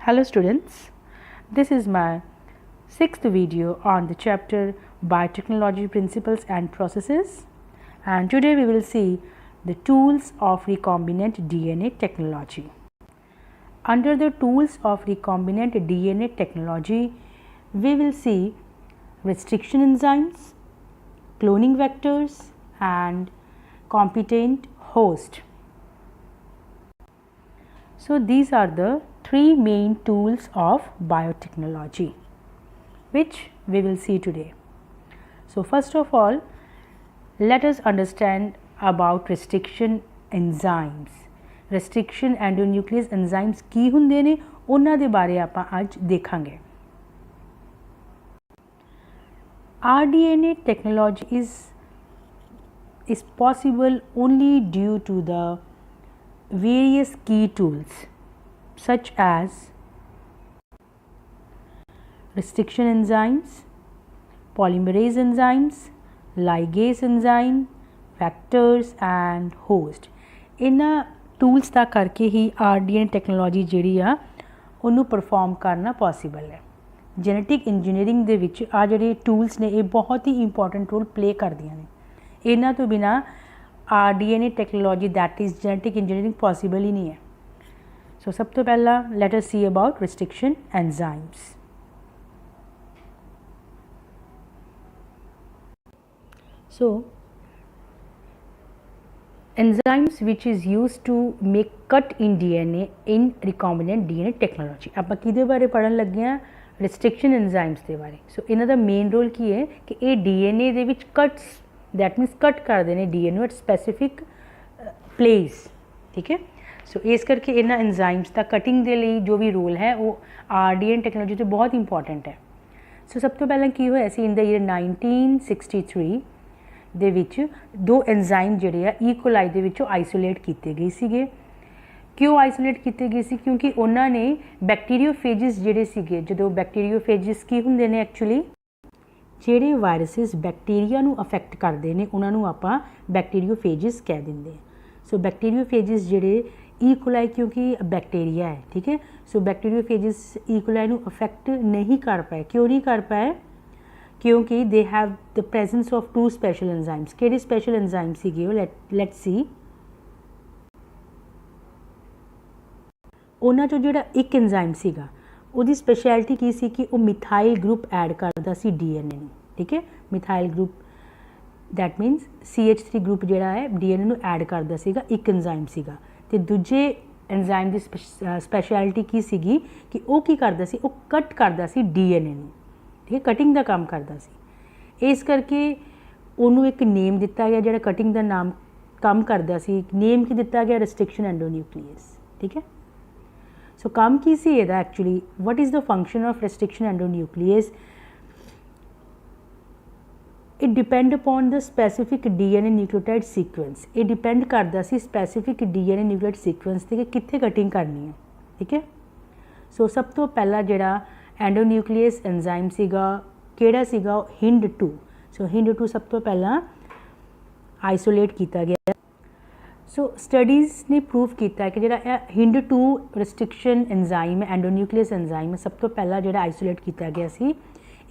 Hello students, this is my sixth video on the chapter Biotechnology Principles and Processes, and today we will see the tools of recombinant DNA technology. Under the tools of recombinant DNA technology, we will see restriction enzymes, cloning vectors and competent host. So these are the three main tools of biotechnology which we will see today. So first of all, let us understand about restriction enzymes. Restriction endonuclease enzymes ਕੀ ਹੁੰਦੇ ਨੇ ਉਹਨਾਂ ਦੇ ਬਾਰੇ ਆਪਾਂ ਅੱਜ ਦੇਖਾਂਗੇ. rDNA technology is possible only due to the various key tools such as restriction enzymes, polymerase enzymes, ligase enzyme, vectors and host. इन्हां tools ਦਾ ਕਰਕੇ ਹੀ RDNA ਟੈਕਨੋਲੋਜੀ ਜਿਹੜੀ ਆ ਉਹਨੂੰ ਪਰਫਾਰਮ ਕਰਨਾ ਪੋਸੀਬਲ ਹੈ. ਜੈਨੇਟਿਕ ਇੰਜੀਨੀਅਰਿੰਗ ਦੇ ਵਿੱਚ ਆ ਜਿਹੜੇ ਟੂਲਸ ਨੇ ਇਹ ਬਹੁਤ ਹੀ ਇੰਪੋਰਟੈਂਟ ਰੋਲ ਪਲੇ ਕਰਦੀਆਂ ਨੇ. ਇਹਨਾਂ ਤੋਂ ਬਿਨਾ RDNA technology, that is genetic engineering, possible ही नहीं है. So सब तो पहला let us see about restriction enzymes. So enzymes which is used to make cut in DNA in recombinant DNA technology. ਆਪਾਂ ਕਿਹਦੇ ਬਾਰੇ ਪੜ੍ਹਨ ਲੱਗੇ ਹਾਂ? restriction enzymes ਦੇ ਬਾਰੇ. So ਇਹਨਾਂ ਦਾ main role ਕੀ ਹੈ ਕਿ ਇਹ DNA ਦੇ ਵਿੱਚ cuts, that means कट कर देने DNA at specific place. ठीक है. सो इस करके इन्हां एंजाइम्स का कटिंग के लिए जो भी रोल है वो RDNA टेक्नोलॉजी तो बहुत इंपॉर्टेंट है. सो सब तो पहला की होया सी इन द ईयर 1963 ਦੇ ਵਿੱਚ दो एंजाइम ਜਿਹੜੇ ਆ ਈਕੋਲਾਈ ਦੇ ਵਿੱਚੋਂ ਆਈਸੋਲੇਟ ਕੀਤੇ ਗਏ ਸੀਗੇ. क्यों आइसोलेट किए गए सी? क्योंकि उन्होंने बैक्टीरियोफेजिस ਜਿਹੜੇ ਸੀਗੇ, ਜਦੋਂ बैक्टीरियोफेजिस ਕੀ ਹੁੰਦੇ ਨੇ एक्चुअली ਜਿਹੜੇ ਵਾਇਰਸਿਸ ਬੈਕਟੀਰੀਆ ਨੂੰ ਅਫੈਕਟ ਕਰਦੇ ਨੇ ਉਹਨਾਂ ਨੂੰ ਆਪਾਂ ਬੈਕਟੀਰੀਓਫੇਜਿਸ ਕਹਿ ਦਿੰਦੇ ਹਾਂ. ਸੋ ਬੈਕਟੀਰੀਓਫੇਜਿਸ ਜਿਹੜੇ ਈਕੋਲਾਈ ਕਿਉਂਕਿ ਬੈਕਟੀਰੀਆ ਹੈ, ਠੀਕ ਹੈ. ਸੋ ਬੈਕਟੀਰੀਓਫੇਜਿਸ ਈਕੋਲਾਈ ਨੂੰ ਅਫੈਕਟ ਨਹੀਂ ਕਰ ਪਾਏ. ਕਿਉਂ ਨਹੀਂ ਕਰ ਪਾਏ? ਕਿਉਂਕਿ they have the presence of two special enzymes. ਕਿਹੜੇ ਸਪੈਸ਼ਲ ਐਂਜ਼ਾਈਮ ਸੀਗੇ ਉਹ? Let's see. ਉਹਨਾਂ 'ਚੋਂ ਜਿਹੜਾ ਇੱਕ ਐਂਜ਼ਾਈਮ ਸੀਗਾ ਉਹਦੀ ਸਪੈਸ਼ਲਿਟੀ ਕੀ ਸੀ ਕਿ ਉਹ ਮਿਥਾਈਲ ਗਰੁੱਪ ਐਡ ਕਰਦਾ ਸੀ DNA ਨੂੰ. ਠੀਕ ਹੈ. Methyl group that means CH3 group ਜਿਹੜਾ ਹੈ DNA ਨੂੰ ਐਡ ਕਰਦਾ ਸੀਗਾ, ਇੱਕ ਐਂਜ਼ਾਈਮ ਸੀਗਾ. ਅਤੇ ਦੂਜੇ ਐਂਜ਼ਾਈਮ ਦੀ ਸਪੈਸ਼ਲਿਟੀ ਕੀ ਸੀਗੀ ਕਿ ਉਹ ਕੀ ਕਰਦਾ ਸੀ? ਉਹ ਕੱਟ ਕਰਦਾ ਸੀ DNA ਨੂੰ. ਠੀਕ ਹੈ. ਕਟਿੰਗ ਦਾ ਕੰਮ ਕਰਦਾ ਸੀ. ਇਸ ਕਰਕੇ ਉਹਨੂੰ ਇੱਕ ਨੇਮ ਦਿੱਤਾ ਗਿਆ ਜਿਹੜਾ ਕਟਿੰਗ ਦਾ ਨਾਮ ਕੰਮ ਕਰਦਾ ਸੀ. ਨੇਮ ਕੀ ਦਿੱਤਾ ਗਿਆ? restriction endonuclease. ਠੀਕ ਹੈ. So काम की सी है actually what is the function of restriction endonuclease? It depend upon the specific DNA nucleotide sequence. It depend करता सी specific DNA nucleotide sequence ते कि कित्थे कटिंग करनी है. ठीक है. So सब तो पहला जिहड़ा endonuclease enzyme सीगा केड़ा सीगा? HIND2. So HIND2 सब तो पहला isolate किया गया. सो स्टडीज़ ने प्रूव किया कि जो HIND2 रिस्ट्रिक्शन एंजाइम है, एंडोन्यूक्लियस एंजाइम है, सब तो पहला जो आइसोलेट किया गया सी.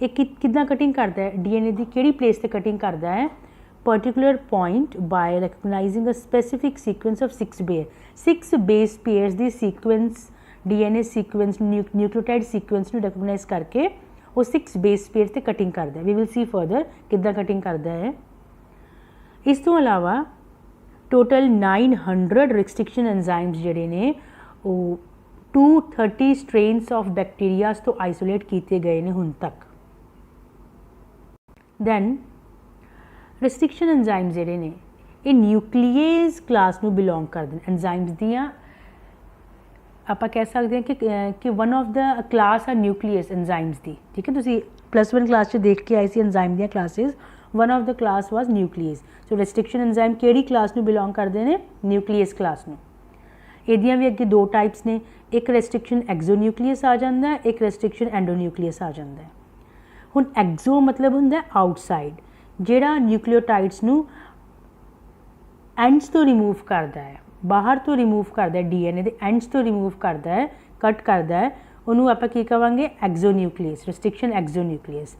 ये कितना कटिंग करता है? DNA की किहड़ी प्लेस से कटिंग करता है? Particular point by recognising a specific sequence of 6 base pairs की sequence DNA sequence nucleotide sequence में रिकगनाइज करके वो 6 बेस पेयर से कटिंग करता है. वी विल सी फर्दर कितना कटिंग करता है. इस तो अलावा टोटल 900 रिस्ट्रिक्शन एंजाइम्स जिहड़े ने वो 230 स्ट्रेन्स ऑफ बैक्टीरियाज तो आइसोलेट किए गए ने हुण तक. दैन रिस्ट्रिक्शन एंजाइम्स जिहड़े ने ये न्यूक्लीएज क्लास नूं बिलोंग करदे ने. एंजाइम्स दियां आपां कह सकते हैं कि वन ऑफ द क्लास आ न्यूक्लीएज एंजाइम्स दी. ठीक है. तुसीं +1 क्लास च देख के आए सी एंजाइम दियां classes. One of the class was nuclease. So restriction enzyme किहड़ी क्लास नूं बिलोंग करते हैं? न्यूक्लीएज क्लास नूं. इहदियां भी अगे दो टाइप्स ने. एक रिस्ट्रिक्शन एक्सोन्यूक्लीयस आ जाता है, एक रिस्ट्रिक्शन एंडोन्यूक्लीयस आ जाता है. हुण एक्सो मतलब हुंदा आउटसाइड, जिहड़ा न्यूक्लियोटाइड्स नूं एंड्स तो रिमूव करता है, बाहर तो रिमूव करता है, DNA के एंड्स तो रिमूव करता है, कट करता है, ਉਹਨੂੰ ਆਪਾਂ ਕੀ ਕਵਾਂਗੇ ਐਗਜ਼ੋਨਿਊਕਲੀਅਸ, ਰਿਸਟ੍ਰਿਕਸ਼ਨ ਐਗਜ਼ੋਨਿਊਕਲੀਅਸ।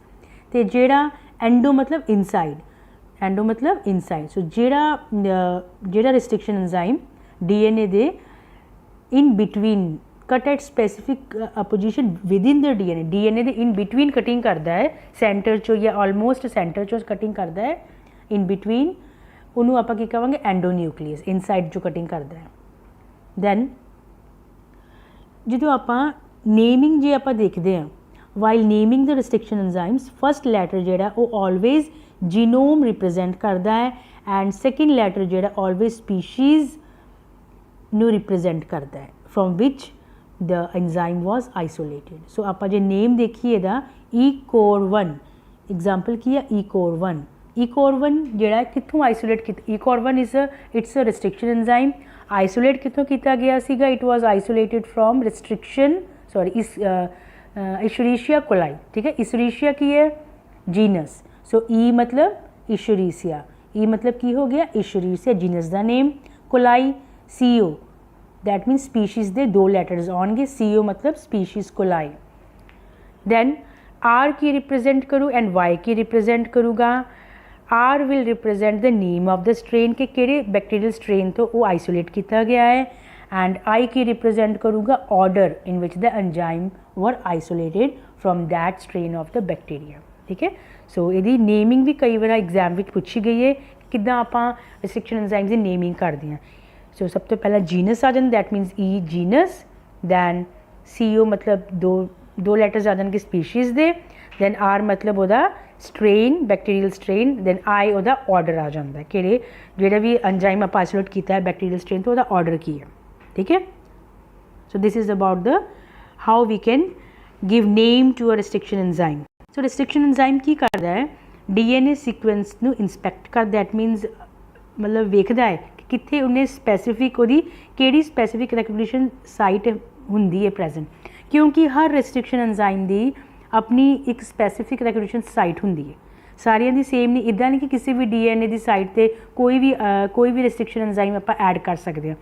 ਤੇ ਜਿਹੜਾ ਐਂਡੋ ਮਤਲਬ ਇਨਸਾइड, एंडो मतलब इनसाइड। सो जेड़ा restriction enzyme DNA they in between cut at specific position with in the DNA they in between cutting करता है, सेंटर चो या ऑलमोस्ट सेंटर चो कटिंग करता है इन बिटवीन, उन्होंने आप की कहेंगे एंडोन्यूक्लियस, इनसाइड जो कटिंग करता है। दैन जो आप नेमिंग जे आप देखते हैं, while naming the restriction enzymes first letter जोड़ा वो ऑलवेज जीनोम रिप्रजेंट करता है एंड सैकेंड लैटर जोड़ा ऑलवेज स्पीशीज़ नू रिप्रजेंट करता है from which the enzyme was isolated. So आप जो नेम देखिए दा E-COR1 एग्जाम्पल की है E-COR1। E-COR1 जोड़ा कितों आइसोलेट किया, E-COR1 it's a restriction enzyme. Isolate कितों किया गया सीगा, it was isolated from restriction Escherichia coli. ठीक है, इशरीशिया की है जीनस। सो ई मतलब इशरीशिया, ई मतलब की हो गया इशरीशिया जीनस का name. Coli CO that mean species दे दो लैटर्स आउणगे, CO मतलब स्पीशीज़ कोलाई। दैन R की रिप्रजेंट करूँ एंड Y की रिप्रजेंट करूँगा। R will represent the name of the strain के किहड़े बैक्टीरियल स्ट्रेन तो वो आइसोलेट किया गया है, एंड I की रिप्रजेंट करूँगा order in which the enzyme were isolated from that strain of the bacteria. ठीक है, सो यदि नेमिंग भी कई बार एग्जाम में पूछी गई है किद्दां आपां रिस्ट्रिक्शन एंजाइम्स की नेमिंग करते हैं। सो सब तो पहला जीनस आ जाता, that means E genus. Then CO मतलब दो लैटर्स आ जाएंगे स्पीशीज़ दे। दैन R मतलब वह strain, bacterial strain. Then I वह ऑर्डर आ जाता है कि जोड़ा भी एंजाइम आप आइसोलेट किया है बैक्टीरियल स्ट्रेन तो वह ऑर्डर की है। ठीक है, so this is about the how we can give name to a restriction enzyme. So restriction enzyme की करता है, DNA सीक्वेंस नू इंस्पैक्ट कर, दैट मीनस मतलब वेखदा है कि कित्थे उन्हें स्पैसीफिक उहदी किहड़ी स्पैसीफिक रिकग्निशन साइट हुंदी है प्रेजेंट, क्योंकि हर रिस्ट्रिक्शन एंजाइम दी अपनी एक स्पैसीफिक रिकग्निशन साइट हुंदी है, सारियां दी सेम नहीं। इदां नहीं कि किसी भी DNA दी साइट ते कोई भी रिस्ट्रिक्शन एंजाइम आपां ऐड कर सकते हैं।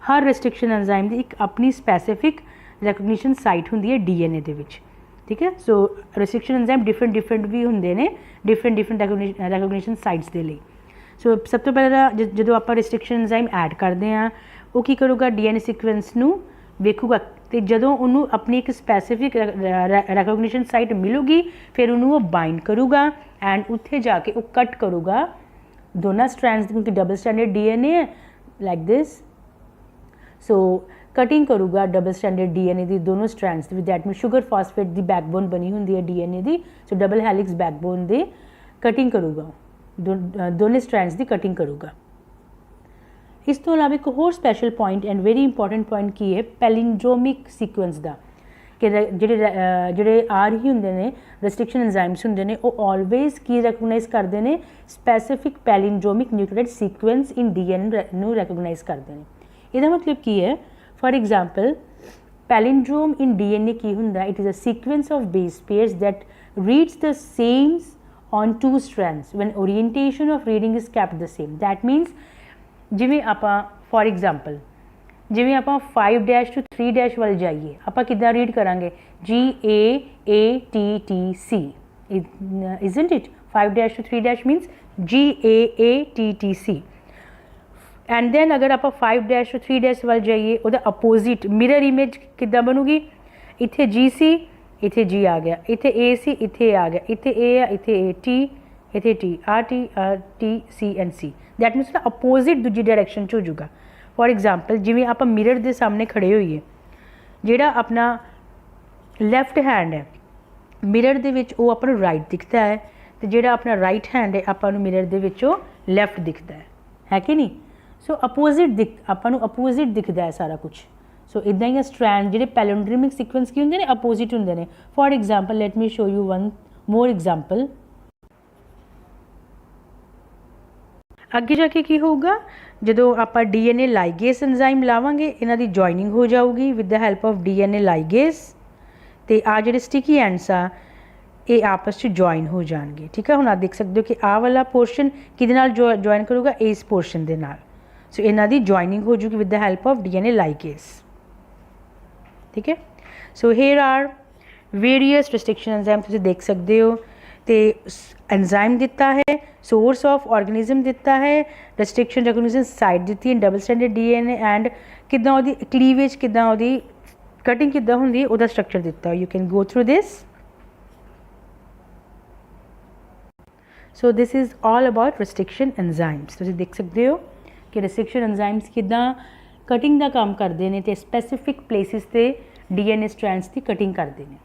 हर रिस्ट्रिक्शन एंजाइम दी एक अपनी स्पैसीफिक रिकग्निशन साइट हुंदी है DNA दे विच। ठीक है, सो रिस्ट्रिक्शन एंजाइम डिफरेंट भी होंगे ने डिफरेंट रिकग्निशन साइट्स के लिए। सो सब तो पहला जो आप रिस्ट्रिक्शन एंजाइम ऐड करते हैं वो की करूँगा DNA सीक्वेंस नू वेखूगा, तो जदों उन्होंने अपनी एक स्पैसीफिक रिकग्निशन साइट मिलूगी फिर उन्होंने वो बाइंड करूँगा एंड उत्थे जाके वो कट करूँगा दोनों स्ट्रैंड्स, क्योंकि डबल स्टैंडर्ड DNA है लाइक दिस। सो कटिंग करूँगा डबल स्टैंडर्ड DNA की दोनों strands with that mean sugar phosphate की बैकबोन बनी होंगी है DNA की। सो डबल हैलिक्स बैकबोन की कटिंग करूँगा, दोनों स्ट्रैंड्स की कटिंग करूँगा। इस तो अलावा एक होर special point and very important point की है पैलिंड्रोमिक सीक्वेंस का, कि ਜਿਹੜੇ आर ही होंगे ने रिस्ट्रिक्शन एंजाइम्स होंगे ने वो ऑलवेज की रिकगनाइज करते हैं specific palindromic nucleotide sequence in DNA नू रिकगनाइज करते हैं। इसका मतलब की है, for example palindrome in DNA की होंगे, it is a sequence of base pairs that reads the sames on two strands when orientation of reading is kept the same. That means जिमें आप फॉर एग्जाम्पल जिमें आप 5' to 3' वाल जाइए आप किद्दां रीड करांगे GAATTC, isn't it? 5' to 3' means GAATTC। And then अगर आप 5' to 3' वाल जाइए वो अपोजिट मिरर इमेज किद्दां बनूगी, इत्थे GC इत्थे G आ गया, इत्थे AC इत्थे आ गया, इत्थे A आ इत्थे AT इत्थे T RT C and C। That मीनस opposite दूजी डायरैक्शन च हो जाऊगा। फॉर एग्जाम्पल जिमें आप मिरर के सामने खड़े होइए, जोड़ा अपना लैफ्ट हैंड है मिरर दे विच वो अपन राइट दिखता है, तो जोड़ा अपना राइट हैंड है अपन मिरर दे विच वो लैफ्ट दिखता है कि नहीं। सो अपोजिट अपन अपोजिट दिखता है सारा कुछ। सो इदा ही स्ट्रैंड जो पैलिंड्रोमिक सीक्वेंस की होंगे ने अपोजिट होंगे ने। For example let me show you one more example. अगे जाके की होगा, जो आप DNA लाइगेस एंजाइम लावांगे इन्हां दी जॉइनिंग हो जाऊगी with the help of DNA ligase, तो आ जिहड़े स्टिकी एंड्स आ ये आपस में जॉइन हो जाएंगे। ठीक है, हुण आप देख सकते हो कि आ वाला पोर्शन किहदे नाल जॉइन करूगा, इस पोर्शन दे नाल। सो इन्हां दी जॉइनिंग हो जाएगी with the help of DNA ligase. ठीक है, so here are various restriction enzyme, तुसीं देख सकते हो। तो एंजाइम दिता है, सोर्स ऑफ ऑर्गेनिज्म दिता है, रिस्ट्रिक्शन रिकॉग्निशन साइट दी है, डबल स्टैंडर्ड DNA एंड किदां उहदी क्लीवेज, किदां उहदी कटिंग किदां हुंदी उहदा स्ट्रक्चर दिता है। You can go through this. So this is all about restriction enzymes. तुसीं देख सकते हो कि रिस्ट्रिक्शन एंजाइम्स किदां कटिंग का काम करते हैं तो स्पैसीफिक प्लेसिस से DNA स्ट्रैंड्स की कटिंग करते हैं।